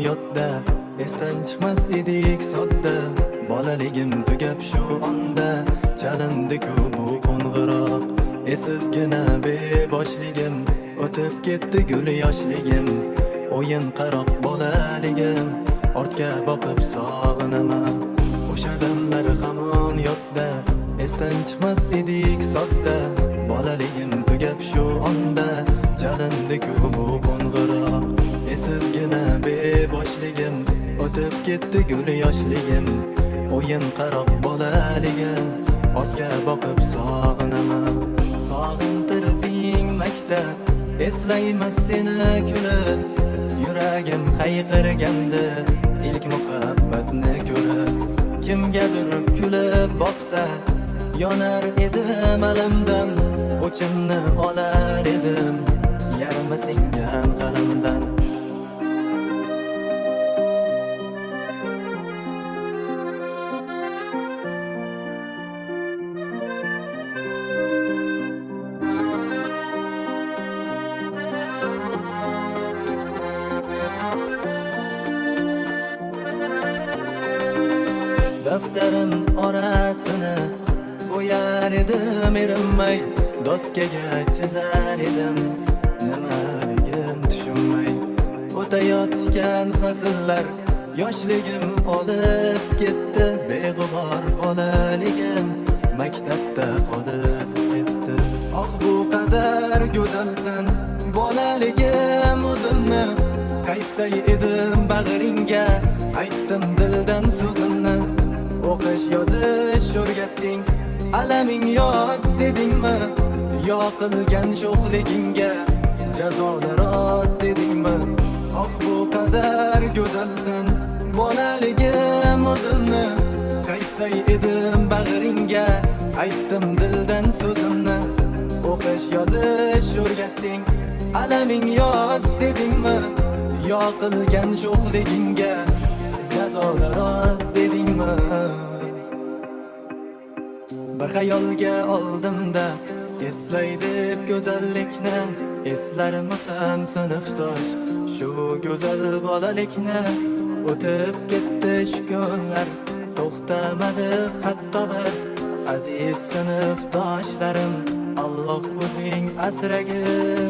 yodda, esdan chiqmas edik sodda. Bolaligim tugab shu onda, chalindi-ku bu qo'ng'iroq. Esizgina beboshligim, o'tib ketdi gul yoshligim. O'yin qaroq bolaligim, ortga boqib sog'inaman. O'sha damlar hamon yodda, esdan chiqmas edik sodda. Bolaligim tugab shu onda, chalindi-ku bu qo'ng'iroq. Esizgina beboshligim, o'tib ketdi gul yoshligim. O'yin qaroq bolaligim, ortga boqib sog'inaman. Sog'intirding maktab, eslaymiz seni kulib. Yuragim hayqirgandi, ilk muhabbatni ko'rib. Kimgadir kulib boqsa, yonar edim alamdan. O'chimni olar edim, yarmi singan qalamdan. Daftarim orasini bo'yar edim erinmay, doskaga chizar edim nimaligin tushunmay. O'tayotgan fasllar yoshligim olib ketdi, beg'ubor bolaligim maktabda qolib ketdi. Oh bu qadar go'zalsan bolaligim, o'zimni qaytsay edim bag'ringga, aytdim dildan so'zimni. O'qish yozish o'rgatding, alaming yoz dedingmi? Yo qilgan sho'xligingga jazolar oz dedingmi? Oh bu qadar go'zalsan bolaligim, o'zimni qaytsay edim bag'ringga, aytdim dildan so'zimni. O'qish yozish o'rgatding, alaming yoz dedingmi? Yo qilgan sho'xligingga jazolar oz dedingmi? Bir xayolga oldimda, eslay deb go'zallikni. Eslarmisan sinfdosh shu go'zal bolalikni? O'tib ketdi shu kunlar, to'xtamadi hatto bir. Aziz sinfdoshlarim, Alloh o'zing asragin.